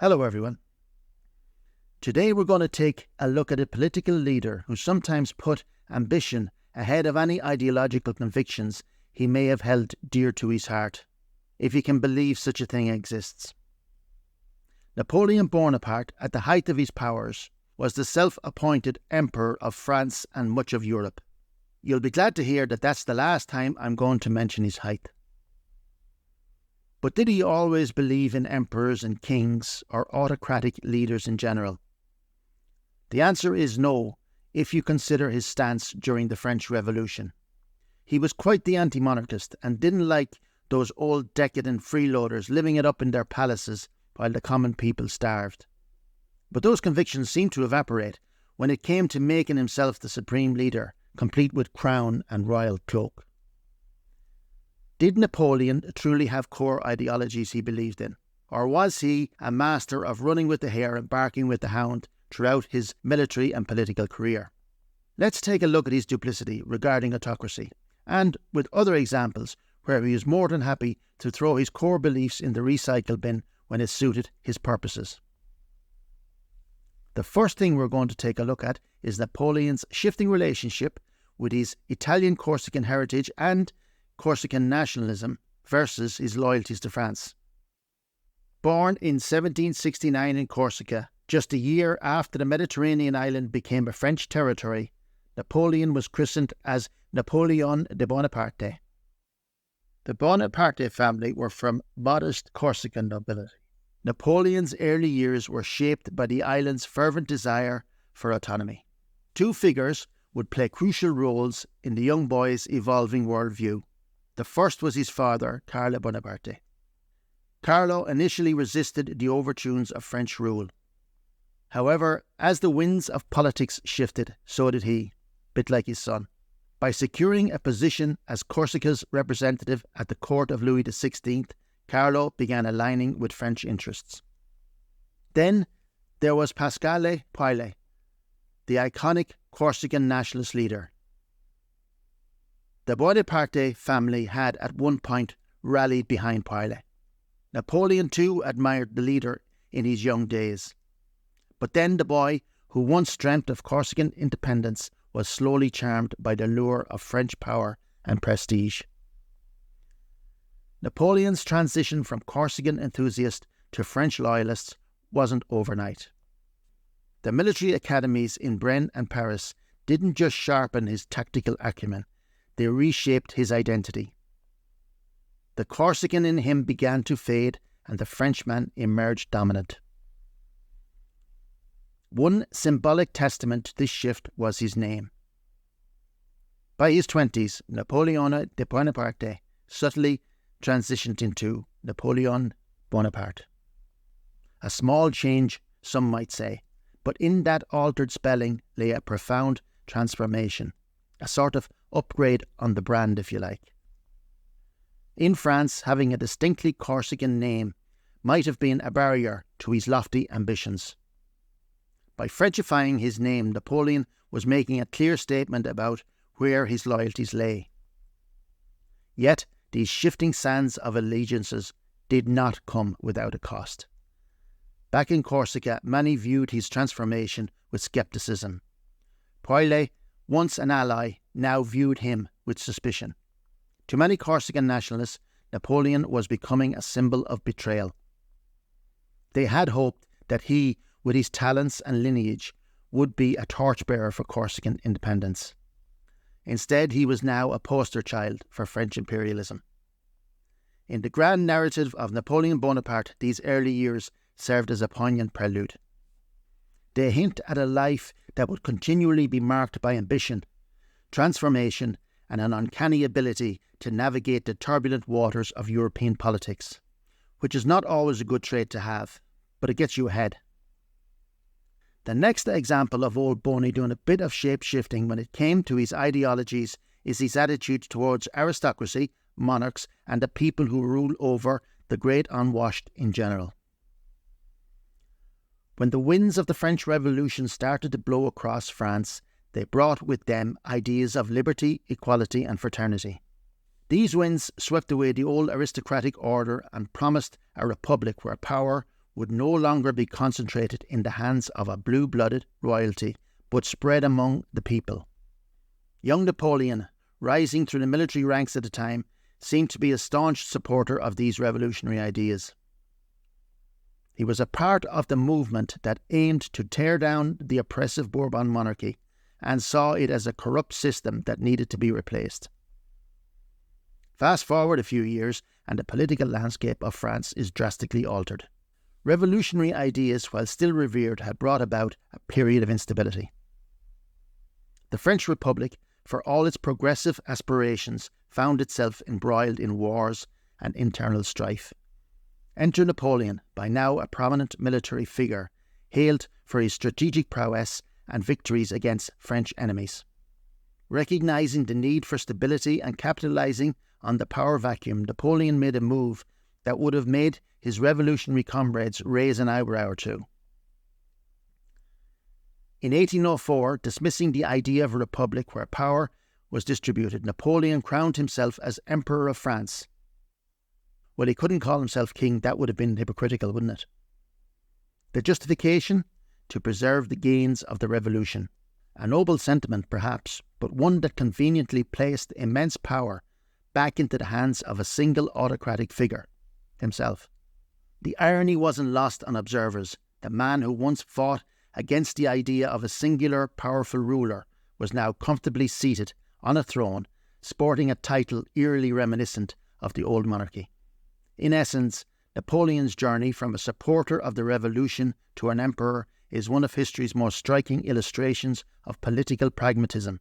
Hello everyone. Today we're going to take a look at a political leader who sometimes put ambition ahead of any ideological convictions he may have held dear to his heart, if you can believe such a thing exists. Napoleon Bonaparte, at the height of his powers, was the self-appointed Emperor of France and much of Europe. You'll be glad to hear that that's the last time I'm going to mention his height. But did he always believe in emperors and kings or autocratic leaders in general? The answer is no, if you consider his stance during the French Revolution. He was quite the anti-monarchist and didn't like those old decadent freeloaders living it up in their palaces while the common people starved. But those convictions seemed to evaporate when it came to making himself the supreme leader, complete with crown and royal cloak. Did Napoleon truly have core ideologies he believed in? Or was he a master of running with the hare and barking with the hound throughout his military and political career? Let's take a look at his duplicity regarding autocracy, and with other examples where he was more than happy to throw his core beliefs in the recycle bin when it suited his purposes. The first thing we're going to take a look at is Napoleon's shifting relationship with his Italian Corsican heritage and Corsican nationalism versus his loyalties to France. Born in 1769 in Corsica, just a year after the Mediterranean island became a French territory, Napoleon was christened as Napoleon de Bonaparte. The Bonaparte family were from modest Corsican nobility. Napoleon's early years were shaped by the island's fervent desire for autonomy. Two figures would play crucial roles in the young boy's evolving worldview. The first was his father, Carlo Bonaparte. Carlo initially resisted the overtures of French rule. However, as the winds of politics shifted, so did he, bit like his son. By securing a position as Corsica's representative at the court of Louis XVI, Carlo began aligning with French interests. Then there was Pasquale Poile, the iconic Corsican nationalist leader. The Bonaparte family had at one point rallied behind Poile. Napoleon too admired the leader in his young days. But then the boy, who once dreamt of Corsican independence, was slowly charmed by the lure of French power and prestige. Napoleon's transition from Corsican enthusiast to French loyalist wasn't overnight. The military academies in Brienne and Paris didn't just sharpen his tactical acumen, they reshaped his identity. The Corsican in him began to fade and the Frenchman emerged dominant. One symbolic testament to this shift was his name. By his 20s, Napoleon de Bonaparte subtly transitioned into Napoleon Bonaparte. A small change, some might say, but in that altered spelling lay a profound transformation, a sort of upgrade on the brand, if you like. In France, having a distinctly Corsican name might have been a barrier to his lofty ambitions. By Frenchifying his name, Napoleon was making a clear statement about where his loyalties lay. Yet, these shifting sands of allegiances did not come without a cost. Back in Corsica, many viewed his transformation with scepticism. Poile, once an ally, now viewed him with suspicion. To many Corsican nationalists, Napoleon was becoming a symbol of betrayal. They had hoped that he, with his talents and lineage, would be a torchbearer for Corsican independence. Instead, he was now a poster child for French imperialism. In the grand narrative of Napoleon Bonaparte, these early years served as a poignant prelude. They hint at a life that would continually be marked by ambition, transformation, and an uncanny ability to navigate the turbulent waters of European politics, which is not always a good trait to have, but it gets you ahead. The next example of old Boney doing a bit of shape-shifting when it came to his ideologies is his attitude towards aristocracy, monarchs, and the people who rule over the great unwashed in general. When the winds of the French Revolution started to blow across France, they brought with them ideas of liberty, equality, and fraternity. These winds swept away the old aristocratic order and promised a republic where power would no longer be concentrated in the hands of a blue-blooded royalty, but spread among the people. Young Napoleon, rising through the military ranks at the time, seemed to be a staunch supporter of these revolutionary ideas. He was a part of the movement that aimed to tear down the oppressive Bourbon monarchy and saw it as a corrupt system that needed to be replaced. Fast forward a few years and the political landscape of France is drastically altered. Revolutionary ideas, while still revered, had brought about a period of instability. The French Republic, for all its progressive aspirations, found itself embroiled in wars and internal strife. Enter Napoleon, by now a prominent military figure, hailed for his strategic prowess and victories against French enemies. Recognising the need for stability and capitalising on the power vacuum, Napoleon made a move that would have made his revolutionary comrades raise an eyebrow or two. In 1804, dismissing the idea of a republic where power was distributed, Napoleon crowned himself as Emperor of France. Well, he couldn't call himself king. That would have been hypocritical, wouldn't it? The justification? To preserve the gains of the revolution. A noble sentiment, perhaps, but one that conveniently placed immense power back into the hands of a single autocratic figure, himself. The irony wasn't lost on observers. The man who once fought against the idea of a singular, powerful ruler was now comfortably seated on a throne, sporting a title eerily reminiscent of the old monarchy. In essence, Napoleon's journey from a supporter of the revolution to an emperor is one of history's most striking illustrations of political pragmatism,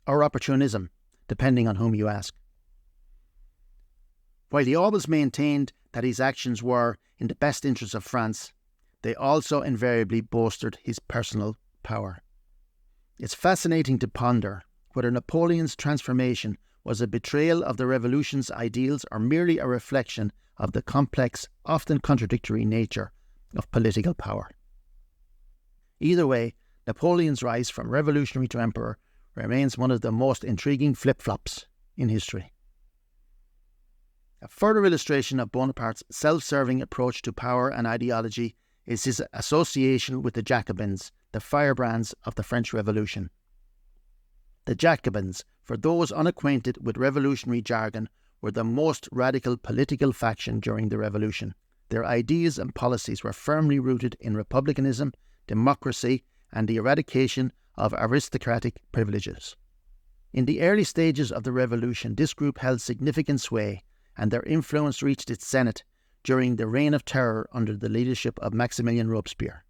or opportunism, depending on whom you ask. While he always maintained that his actions were in the best interests of France, they also invariably bolstered his personal power. It's fascinating to ponder whether Napoleon's transformation was a betrayal of the revolution's ideals or merely a reflection of the complex, often contradictory nature of political power. Either way, Napoleon's rise from revolutionary to emperor remains one of the most intriguing flip-flops in history. A further illustration of Bonaparte's self-serving approach to power and ideology is his association with the Jacobins, the firebrands of the French Revolution. The Jacobins, for those unacquainted with revolutionary jargon, were the most radical political faction during the Revolution. Their ideas and policies were firmly rooted in republicanism, democracy, and the eradication of aristocratic privileges. In the early stages of the Revolution, this group held significant sway, and their influence reached its zenith during the Reign of Terror under the leadership of Maximilien Robespierre.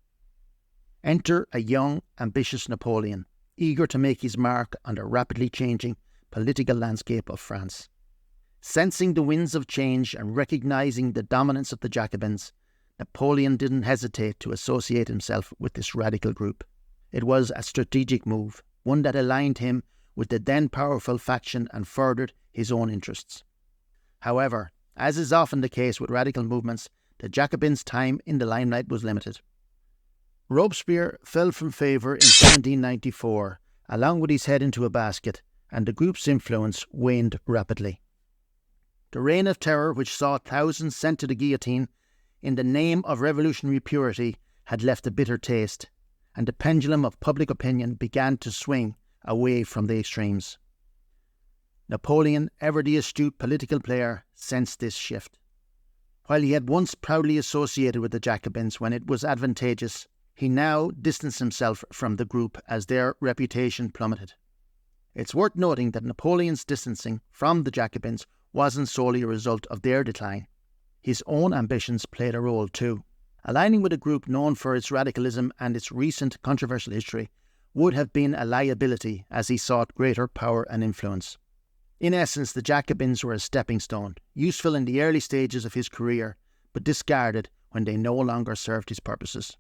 Enter a young, ambitious Napoleon, eager to make his mark on the rapidly changing political landscape of France. Sensing the winds of change and recognising the dominance of the Jacobins, Napoleon didn't hesitate to associate himself with this radical group. It was a strategic move, one that aligned him with the then powerful faction and furthered his own interests. However, as is often the case with radical movements, the Jacobins' time in the limelight was limited. Robespierre fell from favour in 1794, along with his head into a basket, and the group's influence waned rapidly. The Reign of Terror, which saw thousands sent to the guillotine in the name of revolutionary purity, had left a bitter taste, and the pendulum of public opinion began to swing away from the extremes. Napoleon, ever the astute political player, sensed this shift. While he had once proudly associated with the Jacobins when it was advantageous, he now distanced himself from the group as their reputation plummeted. It's worth noting that Napoleon's distancing from the Jacobins wasn't solely a result of their decline. His own ambitions played a role too. Aligning with a group known for its radicalism and its recent controversial history would have been a liability as he sought greater power and influence. In essence, the Jacobins were a stepping stone, useful in the early stages of his career, but discarded when they no longer served his purposes.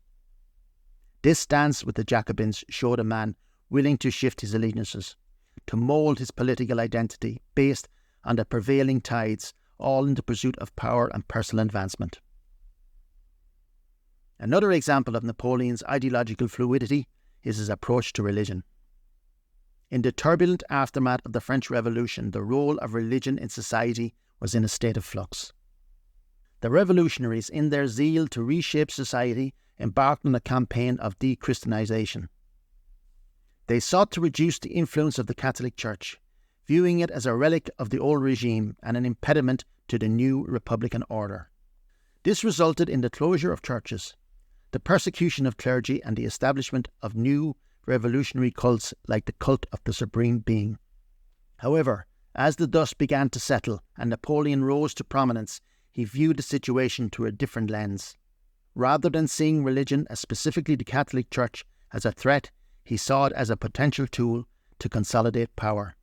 This stance with the Jacobins showed a man willing to shift his allegiances, to mould his political identity based on the prevailing tides, all in the pursuit of power and personal advancement. Another example of Napoleon's ideological fluidity is his approach to religion. In the turbulent aftermath of the French Revolution, the role of religion in society was in a state of flux. The revolutionaries, in their zeal to reshape society, embarked on a campaign of de-Christianization. They sought to reduce the influence of the Catholic Church, viewing it as a relic of the old regime and an impediment to the new republican order. This resulted in the closure of churches, the persecution of clergy, and the establishment of new revolutionary cults like the cult of the Supreme Being. However, as the dust began to settle and Napoleon rose to prominence, he viewed the situation through a different lens. Rather than seeing religion, as specifically the Catholic Church, as a threat, he saw it as a potential tool to consolidate power.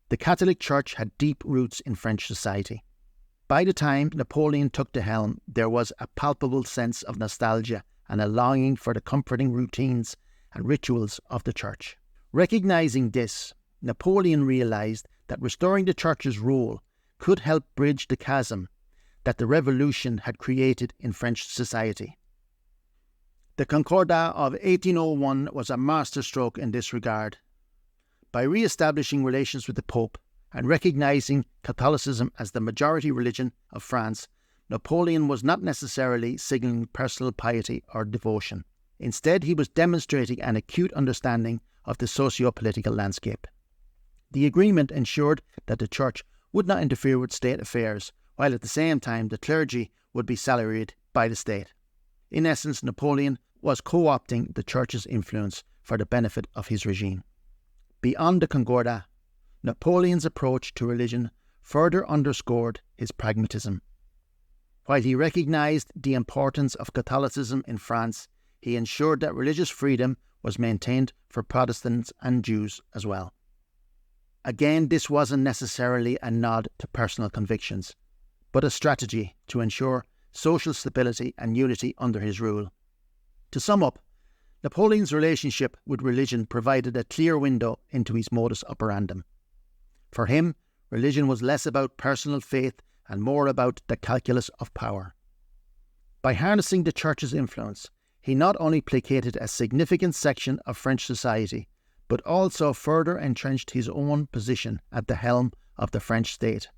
The Catholic Church had deep roots in French society. By the time Napoleon took the helm, there was a palpable sense of nostalgia and a longing for the comforting routines and rituals of the Church. Recognizing this, Napoleon realized that restoring the Church's role could help bridge the chasm that the revolution had created in French society. The Concordat of 1801 was a masterstroke in this regard. By re-establishing relations with the Pope and recognizing Catholicism as the majority religion of France, Napoleon was not necessarily signaling personal piety or devotion. Instead, he was demonstrating an acute understanding of the socio-political landscape. The agreement ensured that the Church would not interfere with state affairs, while at the same time the clergy would be salaried by the state. In essence, Napoleon was co-opting the Church's influence for the benefit of his regime. Beyond the Concordat, Napoleon's approach to religion further underscored his pragmatism. While he recognized the importance of Catholicism in France, he ensured that religious freedom was maintained for Protestants and Jews as well. Again, this wasn't necessarily a nod to personal convictions, but a strategy to ensure social stability and unity under his rule. To sum up, Napoleon's relationship with religion provided a clear window into his modus operandum. For him, religion was less about personal faith and more about the calculus of power. By harnessing the Church's influence, he not only placated a significant section of French society, but also further entrenched his own position at the helm of the French state.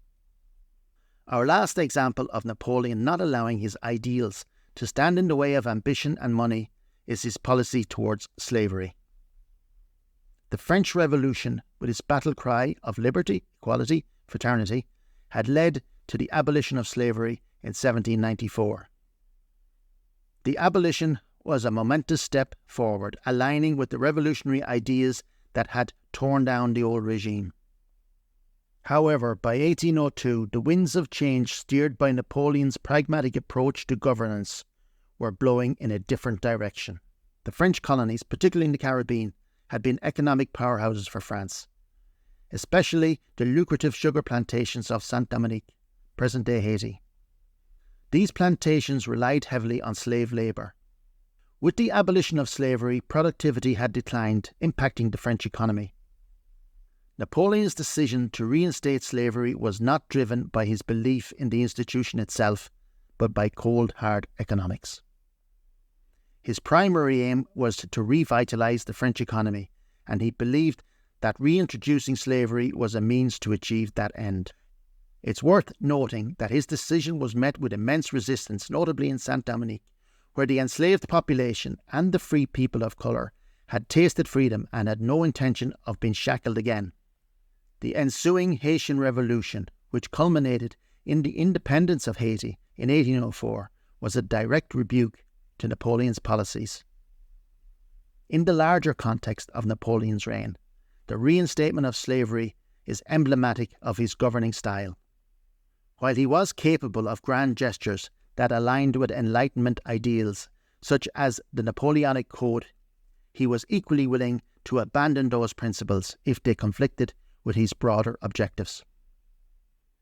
Our last example of Napoleon not allowing his ideals to stand in the way of ambition and money is his policy towards slavery. The French Revolution, with its battle cry of liberty, equality, fraternity, had led to the abolition of slavery in 1794. The abolition was a momentous step forward, aligning with the revolutionary ideas that had torn down the old regime. However, by 1802, the winds of change steered by Napoleon's pragmatic approach to governance were blowing in a different direction. The French colonies, particularly in the Caribbean, had been economic powerhouses for France, especially the lucrative sugar plantations of Saint-Domingue, present-day Haiti. These plantations relied heavily on slave labour. With the abolition of slavery, productivity had declined, impacting the French economy. Napoleon's decision to reinstate slavery was not driven by his belief in the institution itself, but by cold, hard economics. His primary aim was to revitalise the French economy, and he believed that reintroducing slavery was a means to achieve that end. It's worth noting that his decision was met with immense resistance, notably in Saint-Domingue, where the enslaved population and the free people of colour had tasted freedom and had no intention of being shackled again. The ensuing Haitian Revolution, which culminated in the independence of Haiti in 1804, was a direct rebuke to Napoleon's policies. In the larger context of Napoleon's reign, the reinstatement of slavery is emblematic of his governing style. While he was capable of grand gestures that aligned with Enlightenment ideals, such as the Napoleonic Code, he was equally willing to abandon those principles if they conflicted with his broader objectives.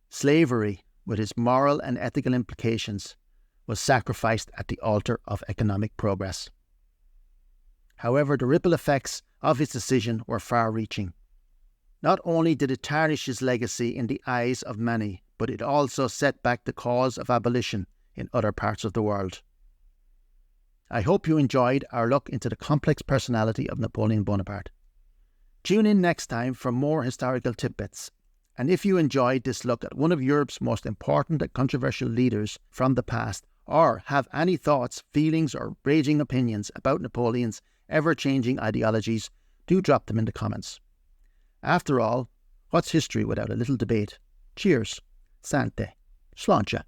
Slavery, with its moral and ethical implications, was sacrificed at the altar of economic progress. However, the ripple effects of his decision were far-reaching. Not only did it tarnish his legacy in the eyes of many, but it also set back the cause of abolition in other parts of the world. I hope you enjoyed our look into the complex personality of Napoleon Bonaparte. Tune in next time for more historical tidbits. And if you enjoyed this look at one of Europe's most important and controversial leaders from the past, or have any thoughts, feelings, or raging opinions about Napoleon's ever-changing ideologies, do drop them in the comments. After all, what's history without a little debate? Cheers. Sante. Sláinte.